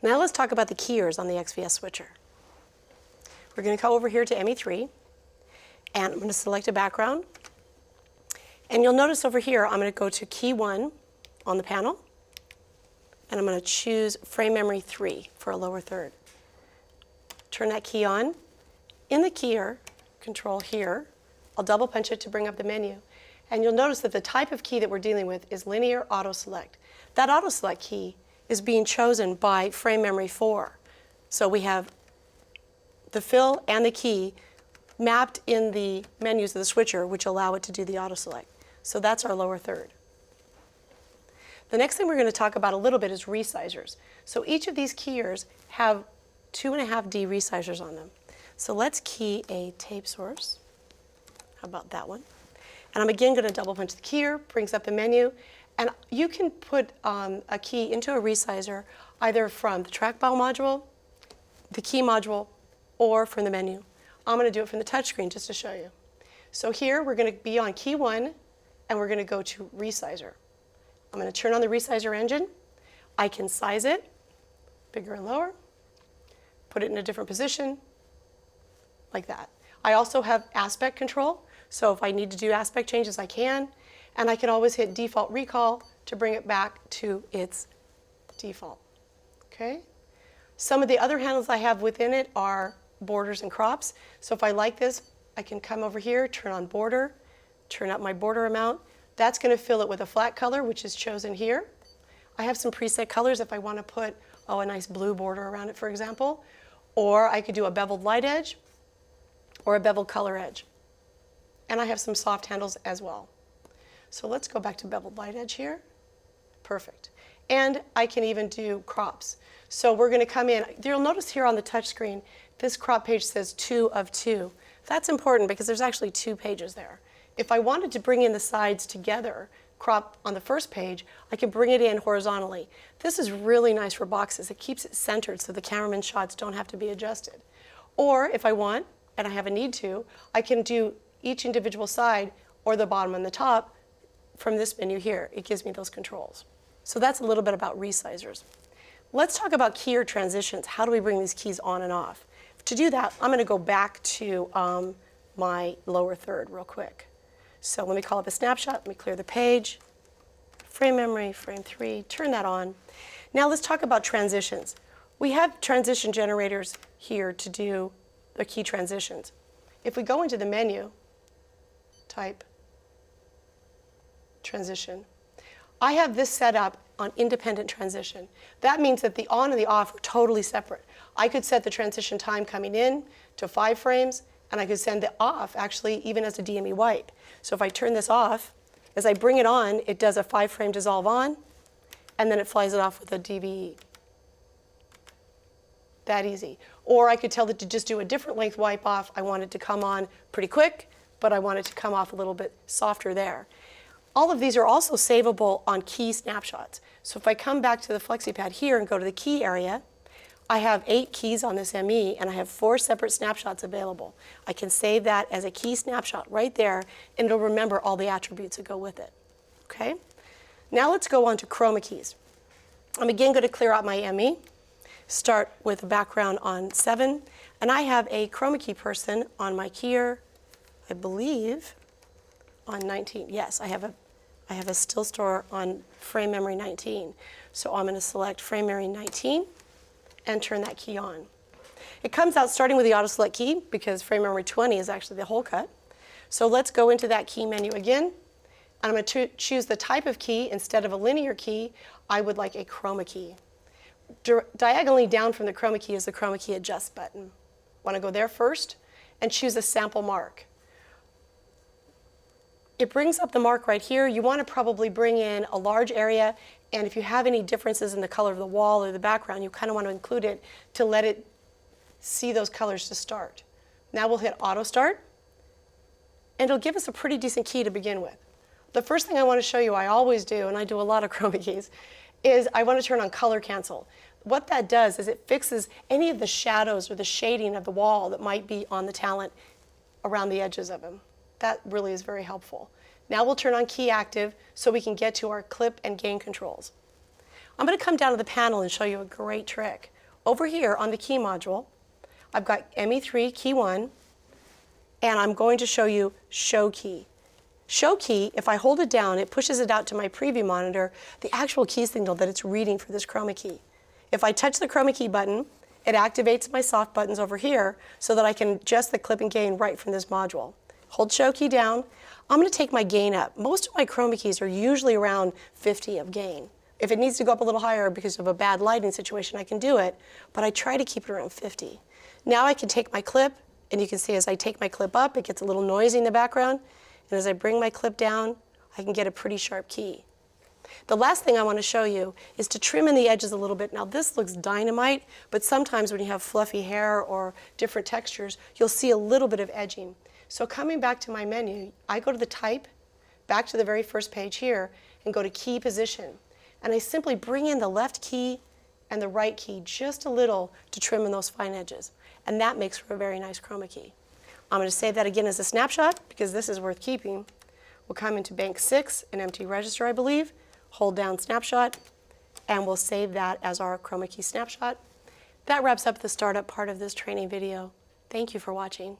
Now let's talk about the keyers on the XVS switcher. We're going to come over here to ME3, and I'm going to select a background. And you'll notice over here, I'm going to go to key 1 on the panel, and I'm going to choose frame memory 3 for a lower third. Turn that key on. In the keyer, control here, I'll double punch it to bring up the menu. And you'll notice that the type of key that we're dealing with is linear auto select. That auto select key is being chosen by frame memory 4. So we have the fill and the key mapped in the menus of the switcher, which allow it to do the auto select. So that's our lower third. The next thing we're going to talk about a little bit is resizers. So each of these keyers have 2.5D resizers on them. So let's key a tape source. How about that one? And I'm again going to double punch the keyer, brings up the menu. And you can put a key into a resizer either from the trackball module, the key module, or from the menu. I'm going to do it from the touchscreen just to show you. So here we're going to be on key 1, and we're going to go to resizer. I'm going to turn on the resizer engine. I can size it, bigger and lower, put it in a different position, like that. I also have aspect control, so if I need to do aspect changes, I can. And I can always hit default recall to bring it back to its default. Okay? Some of the other handles I have within it are borders and crops. So if I like this, I can come over here, turn on border, turn up my border amount. That's going to fill it with a flat color, which is chosen here. I have some preset colors if I want to put, a nice blue border around it, for example. Or I could do a beveled light edge or a beveled color edge. And I have some soft handles as well. So let's go back to beveled light edge here. Perfect. And I can even do crops. So we're going to come in. You'll notice here on the touch screen, this crop page says 2 of 2. That's important because there's actually 2 pages there. If I wanted to bring in the sides together, crop on the first page, I can bring it in horizontally. This is really nice for boxes. It keeps it centered so the cameraman's shots don't have to be adjusted. Or if I want, and I have a need to, I can do each individual side or the bottom and the top from this menu here. It gives me those controls. So that's a little bit about resizers. Let's talk about keyer transitions. How do we bring these keys on and off? To do that, I'm going to go back to my lower third real quick. So let me call up a snapshot. Let me clear the page. Frame memory, frame 3, turn that on. Now let's talk about transitions. We have transition generators here to do the key transitions. If we go into the menu, type transition. I have this set up on independent transition. That means that the on and the off are totally separate. I could set the transition time coming in to 5 frames, and I could send the off actually even as a DME wipe. So if I turn this off, as I bring it on, it does a 5-frame dissolve on, and then it flies it off with a DVE. That easy. Or I could tell it to just do a different length wipe off. I want it to come on pretty quick, but I want it to come off a little bit softer there. All of these are also savable on key snapshots. So if I come back to the FlexiPad here and go to the key area, I have 8 keys on this ME, and I have 4 separate snapshots available. I can save that as a key snapshot right there, and it'll remember all the attributes that go with it. Okay? Now let's go on to chroma keys. I'm again going to clear out my ME, start with a background on 7, and I have a chroma key person on my keyer, I believe, on 19. Yes, I have a still store on frame memory 19. So I'm going to select frame memory 19 and turn that key on. It comes out starting with the auto select key because frame memory 20 is actually the whole cut. So let's go into that key menu again. And I'm going to choose the type of key. Instead of a linear key, I would like a chroma key. Diagonally down from the chroma key is the chroma key adjust button. Want to go there first and choose a sample mark. It brings up the mark right here. You want to probably bring in a large area, and if you have any differences in the color of the wall or the background, you kind of want to include it to let it see those colors to start. Now we'll hit auto start, and it'll give us a pretty decent key to begin with. The first thing I want to show you, I always do, and I do a lot of chroma keys, is I want to turn on color cancel. What that does is it fixes any of the shadows or the shading of the wall that might be on the talent around the edges of them. That really is very helpful. Now we'll turn on key active so we can get to our clip and gain controls. I'm going to come down to the panel and show you a great trick. Over here on the key module, I've got ME3 key 1, and I'm going to show you show key. Show key, if I hold it down, it pushes it out to my preview monitor, the actual key signal that it's reading for this chroma key. If I touch the chroma key button, it activates my soft buttons over here so that I can adjust the clip and gain right from this module. Hold show key down. I'm going to take my gain up. Most of my chroma keys are usually around 50 of gain. If it needs to go up a little higher because of a bad lighting situation, I can do it, but I try to keep it around 50. Now I can take my clip, and you can see as I take my clip up, it gets a little noisy in the background, and as I bring my clip down, I can get a pretty sharp key. The last thing I want to show you is to trim in the edges a little bit. Now this looks dynamite, but sometimes when you have fluffy hair or different textures, you'll see a little bit of edging. So coming back to my menu, I go to the type, back to the very first page here, and go to key position. And I simply bring in the left key and the right key just a little to trim in those fine edges. And that makes for a very nice chroma key. I'm going to save that again as a snapshot because this is worth keeping. We'll come into bank 6, an empty register, I believe, hold down snapshot, and we'll save that as our chroma key snapshot. That wraps up the startup part of this training video. Thank you for watching.